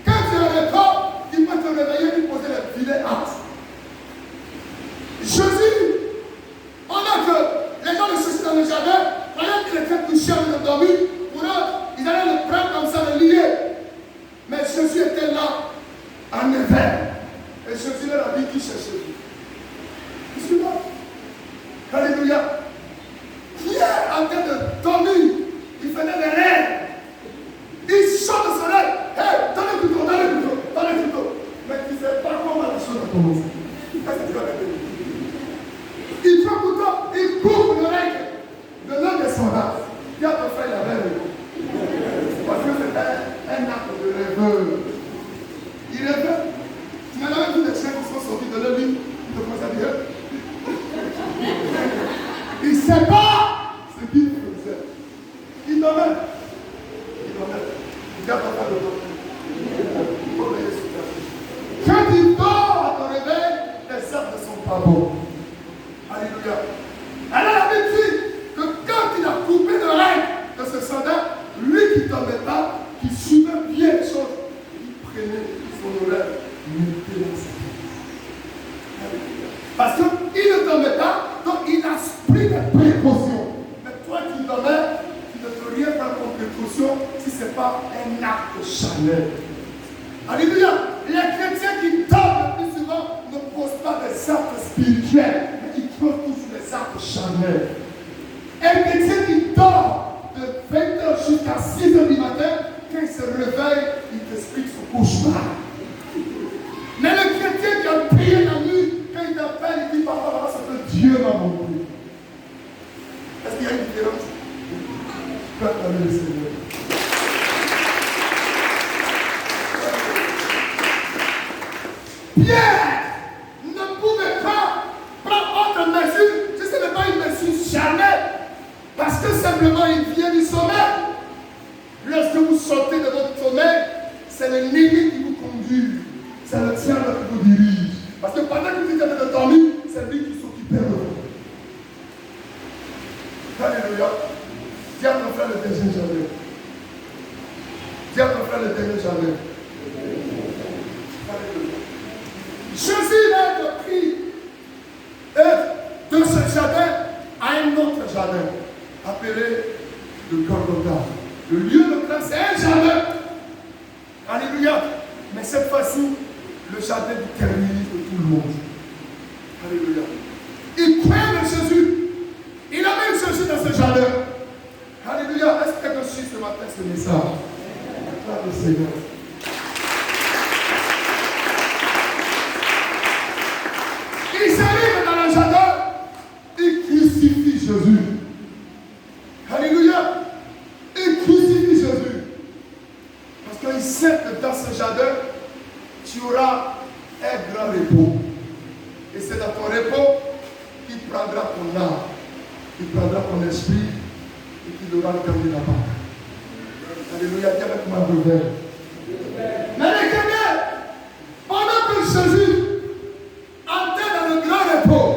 Quand tu as le corps, il peut te réveiller et poser les filets hautes. Jésus, on a que les gens le cherchaient dans le jardin, pendant qu'il était couché avec le dormi, pour eux, ils allaient le prendre comme ça, le lier. Mais Jésus était là, en éveil. Et Jésus leur a dit qui cherchait lui. Je suis là. Alléluia. Qui est en train de dormir? Il faisait des rêves. Il chante de son rêve. Hé, donne le couteau, donne le couteau, donne le couteau. Mais tu ne sais pas comment la chose a commencé. Il prend le couteau, il coupe l'oreille de l'un des soldats. Qui a fait la rêve. Parce que c'était un acte de rêveur. Il rêvait. Tu n'as jamais vu des chiens qui sont sortis de leur lit. Ils te commencent à dire. Il ne sait pas ce qu'il faisait. Il dormait. Il dormait. Il n'a pas fait de dormir. Quand il dort à ton réveil, les arbres ne sont pas bons. Alléluia. Alors la Bible dit que quand il a coupé l'oreille de ce soldat, lui qui ne tombait pas, qui suivait bien les choses, il prenait son oreille, il mettait dans sa tête. Parce qu'il ne tombait pas, donc il a pris des précautions. Mais toi qui dormais, tu ne peux rien prendre comme précaution si ce n'est pas un acte charnel. Alléluia. Les chrétiens qui dorment le plus souvent ne posent pas des actes spirituels, mais ils posent tous les actes charnels. Un chrétien qui dort de 20h jusqu'à 6h du matin, quand il se réveille, il t'explique son cauchemar. Mais le chrétien qui a prié la nuit, quand il t'appelle, il dit papa, voilà ce que Dieu m'a montré. Est-ce qu'il y a une différence? Tu peux acclamer le Seigneur. Pierre ne pouvait pas prendre autre mesure si ce n'est pas une mesure charnelle. Parce que simplement il vient du sommeil. Lorsque vous sortez de votre sommeil, c'est l'ennemi qui vous conduit. C'est le diable qui vous dirige. Parce que pendant que vous êtes en train de dormir, c'est lui qui s'occupait de vous. Alléluia. Dis à ton frère le deuxième jardin. Dis à ton frère le dernier jardin. Alléluia. Jésus va être pris de ce jardin à un autre jardin, appelé le Golgotha. Le lieu de grâce, c'est un jardin. Alléluia. Mais cette fois-ci, le jardin du terminus de tout le monde. Alléluia. Il croit en Jésus. Il amène Jésus dans ce jardin. Alléluia. Est-ce que quelqu'un suit ce matin ce message? Acclame le Seigneur. Il s'arrive dans le jardin, il crucifie Jésus. Alléluia. Il crucifie Jésus. Parce qu'il sait que dans ce jardin, tu auras un grand repos. Et c'est dans ton repos qu'il prendra ton âme, il prendra ton esprit et qu'il aura terminé là-bas. Alléluia, dis avec moi, brother. Mais regardez, pendant que Jésus entrait dans le grand repos,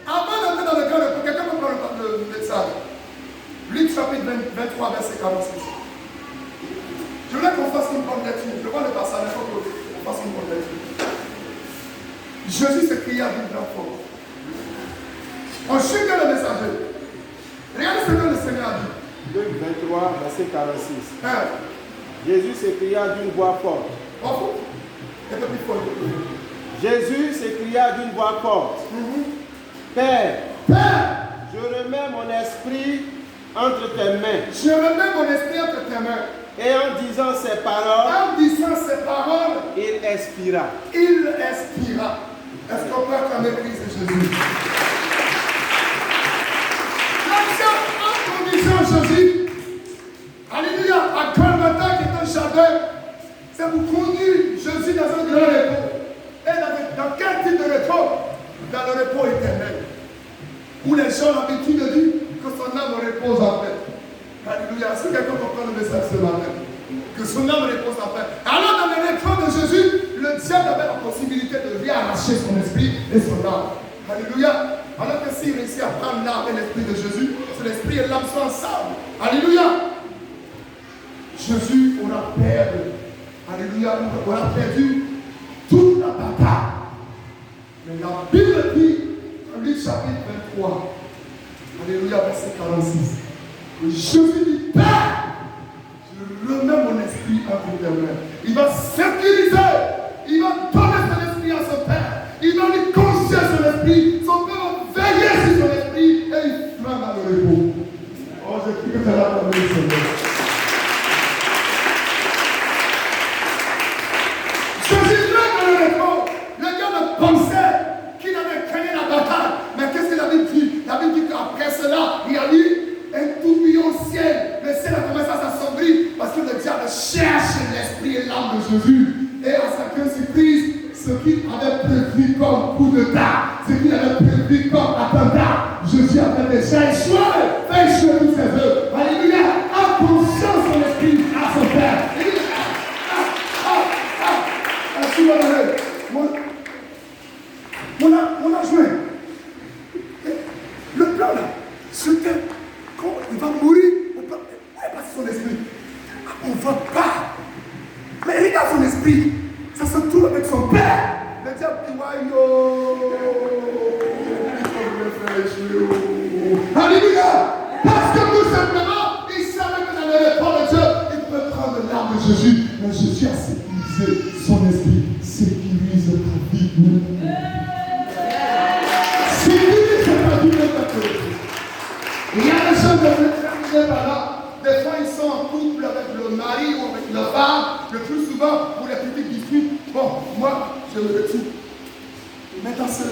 avant d'entrer dans le grand repos, quelqu'un peut prendre le message. Luc chapitre 23, verset 46. Je voulais qu'on fasse une bonne lecture. Je vois le passage, il faut qu'on fasse une bonne lecture. Jésus s'écria d'une grande force. On chute le messager. Regardez ce que le Seigneur a dit. Luc 23, verset 46. Jésus s'écria d'une voix forte. Jésus s'écria d'une voix forte. Père, je remets mon esprit entre tes mains. Je remets mon esprit entre tes mains. Et en disant ces paroles, il expira. Est-ce qu'on peut acclamer Christ et Jésus? L'action en condition Jésus. Alléluia. À Golgotha qui est un jardin, c'est pour conduire Jésus dans un grand repos. Et dans quel type de repos? Dans le repos éternel. Où les gens ont l'habitude de dire que son âme repose en paix. Alléluia. Est-ce que quelqu'un comprend le message ce matin? Que son âme repose en paix. Alors dans le repos de Jésus, le diable avait la possibilité de lui arracher son esprit et son âme. Alléluia. Alors que s'il réussit à prendre l'âme et l'esprit de Jésus, c'est l'esprit et l'âme sont ensemble. Alléluia. Jésus aura perdu. Alléluia. Aura perdu toute la bataille. Mais la Bible dit, en Luc chapitre 23, Alléluia, verset 46. Jésus dit, Père, je remets mon esprit entre tes mains. Il va sécuriser, il va donner son esprit à son Père, il va lui confier son esprit, son Père va veiller sur son esprit et il sera dans le repos. Oh, je prie que tu as la parole du Seigneur. Jésus est dans le repos. Le gars ne pensait qu'il avait gagné la bataille. Mais qu'est-ce que la Bible dit? La Bible dit qu'après cela, il y a eu un tourbillon au ciel. Le ciel a commencé à s'assombrir parce que le diable cherche l'esprit et l'âme de Jésus. Et à sa grande surprise, ce qu'il avait prévu comme coup de dard, ce qu'il avait prévu comme attentat, Jésus avait déjà échoué, fait échouer tous ses œuvres. Alléluia. En conscience son esprit à son Père. Il dit, mon adjoint, le plan là, c'était quand il va mourir, on va passer son esprit. On ne va pas. Mais regarde son esprit, ça se trouve avec son père. Le diable dit, alléluia. Parce que tout simplement, il savait que dans le repos de Dieu, il pouvait prendre l'âme de Jésus. Mais Jésus a sécurisé son esprit, sécurise ta vie. Sécurise ta vie. Il y a des gens qui veulent terminer par là. Des fois, ils sont en couple avec le mari ou avec la femme. Le plus souvent, pour les petites disputes, bon, moi, je me retire. Mais dans cette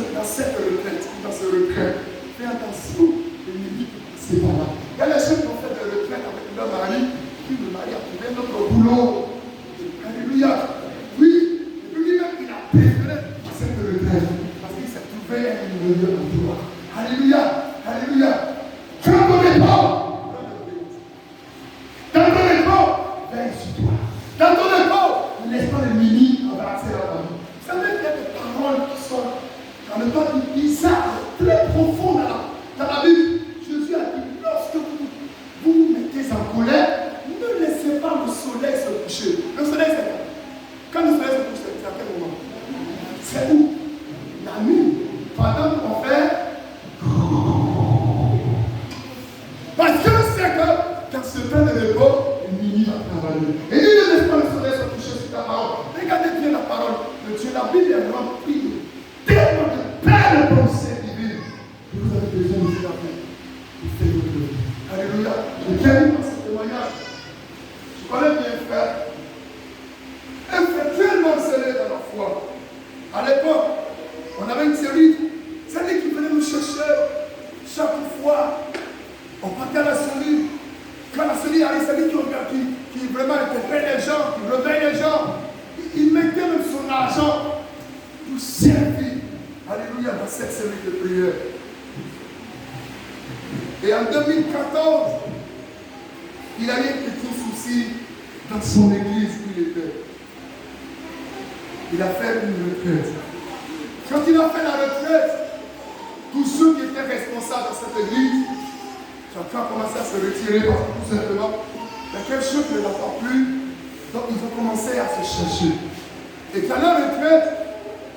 retraite, fais attention, il me dit que c'est pas là. Il y a les gens qui ont fait des retraites avec leur mari, puis le mari a trouvé notre boulot. Alléluia. Oui, et puis lui-même, il a préféré cette retraite parce qu'il s'est trouvé un meilleur endroit. Alléluia. Alléluia. Quand on est mort, dans ton effort, veille sur toi. Dans ton effort, laisse pas le mini embrasser la famille. Vous savez qu'il y a des paroles qui sont dans le temps bizarre, très profond dans la Bible. Jésus a dit, lorsque vous vous mettez en colère, ne laissez pas le soleil se coucher. Le soleil, c'est quoi? Quand le soleil se couche, c'est à quel moment? C'est où? La nuit. Pendant qu'on fait. Parce que c'est que dans ce temps de repos, le mini va travailler. Et il ne laisse pas le soleil se coucher sur ta parole. Regardez bien la parole de Dieu. La Bible est remplie tellement de belles pensées divines. Et vous avez besoin de faire pour faire votre vie. Alléluia. Je termine par ce témoignage. Je connais bien un frère. Un frère tellement scellé dans la foi. À l'époque, on avait une série. C'est lui qui venait nous chercher chaque fois. On partait à la cellule. Quand la cellule arrive, c'est lui qui vraiment interpelle les gens, qui réveille les gens. Il mettait même son argent pour servir. Alléluia, dans cette série de prières. Et en 2014, il avait un petit souci dans son église où il était. Il a fait une retraite. Quand il a fait la retraite, tous ceux qui étaient responsables dans cette église, chacun a commencé à se retirer parce que tout simplement, il y a quelque chose qui ne l'a pas plu. Donc ils ont commencé à se chercher. Et quand la retraite,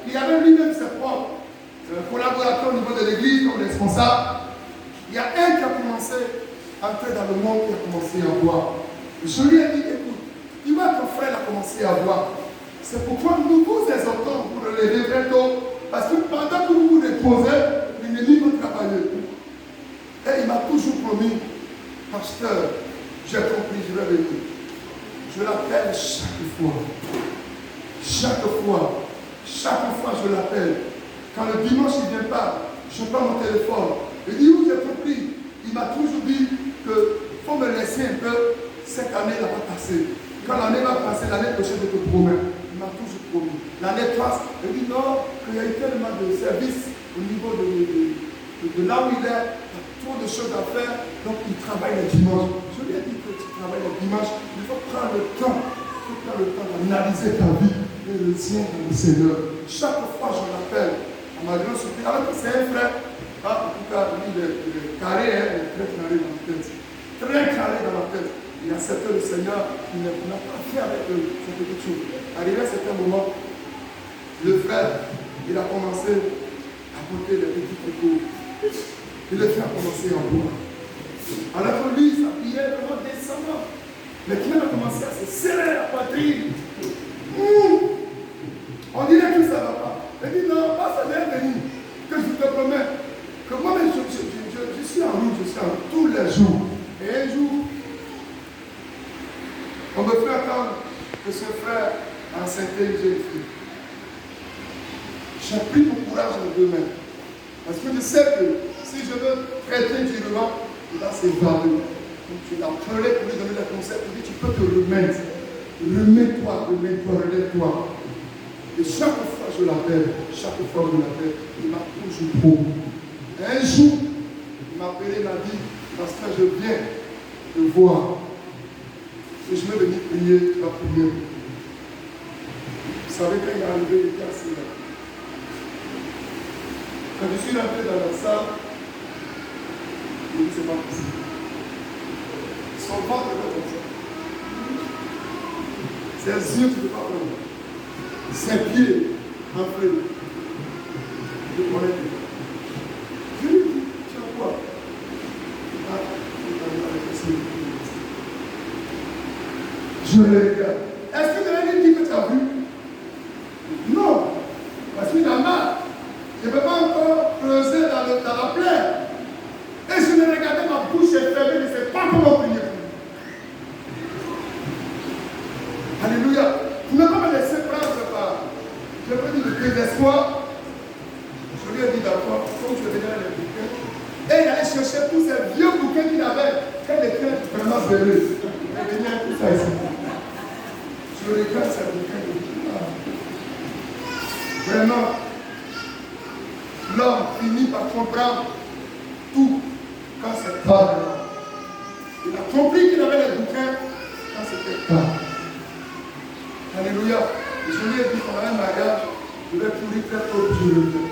il avait lui-même ses propres collaborateurs au niveau de l'église comme responsable. Il y a un qui a commencé à entrer dans le monde, qui a commencé à boire. Je lui ai dit, écoute, tu vois ton frère a commencé à boire. C'est pourquoi nous vous exhortons pour le lever très tôt. Parce que pendant que vous vous reposez, l'ennemi va travailler. Et il m'a toujours promis, pasteur, j'ai compris, je vais venir. Je l'appelle chaque fois. Chaque fois je l'appelle. Quand le dimanche il ne vient pas, je prends mon téléphone. Il dit où j'ai compris. Il m'a toujours dit qu'il faut me laisser un peu. Cette année va passer. Quand l'année va passer, l'année prochaine je te promets. Il m'a toujours promis. L'année passe. Il dit non, qu'il y a eu tellement de services au niveau de là où il est. Il y a trop de choses à faire. Donc il travaille le dimanche. Je lui ai dit que tu travailles le dimanche. Il faut prendre le temps. Il faut prendre le temps d'analyser ta vie et le tien dans le Seigneur. Chaque fois je l'appelle. À ma grande surprise. Alors que c'est un frère. En tout cas, lui, il est carré, il est très carré dans la tête. Très carré dans la tête. Il a accepté le Seigneur, il n'a pas fait avec cette petite chose. Arrivé à un certain moment, le frère, il a commencé à porter les petits tricot. Et le frère a commencé à boire. Alors que lui, il s'habillait vraiment décemment. Mais quand il a commencé à se serrer la poitrine, on dirait que ça ne va pas. Il dit non, pas ça vient venir. Que je te promets. Que moi, je suis en route, je suis en route tous les jours. Et un jour, on me fait attendre que ce frère a enceinte une jeune fille. J'ai pris mon courage en deux mains. Parce que je sais que si je veux traiter durement, il va s'évader. Donc je l'ai appelé pour lui donner le conseil. Il dit tu peux te remettre. Remets-toi, relève-toi. Et chaque fois je l'appelle, il m'a toujours promis. Un jour, il m'a appelé, il m'a dit, parce que je viens te voir. Et je vais venir prier la prière. Vous savez, quand il est arrivé, il était assis là. Quand je suis rentré dans la salle, il dit, c'est pas possible. Son ventre était comme ça. Ses yeux, tu ne peux pas prendre. Ses pieds, en feu. Je connais tout. Je lui dis, tu as quoi? Je le regarde. Est-ce que tu as dit que tu as vu? Non. Parce qu'il a mal. Je ne peux pas encore creuser dans la plaie. Et je me regardais, ma bouche est fermée, je ne sais pas comment prier. Alléluia. Tu ne peux pas me laisser prendre par, je peux dire, le désespoir. Je lui ai dit d'accord, comme je venais à l'écouter. Et il allait chercher tous ces vieux bouquets qu'il avait. Quand il était vraiment zélé. Il venait tout ça ici. Je regarde ces bouquets. Vraiment, l'homme finit par comprendre tout quand c'est tard. Il a compris qu'il avait les bouquins quand c'était tard. Alléluia. Et je lui ai dit qu'on a un mariage, je vais pourrir très tôt, je reviens.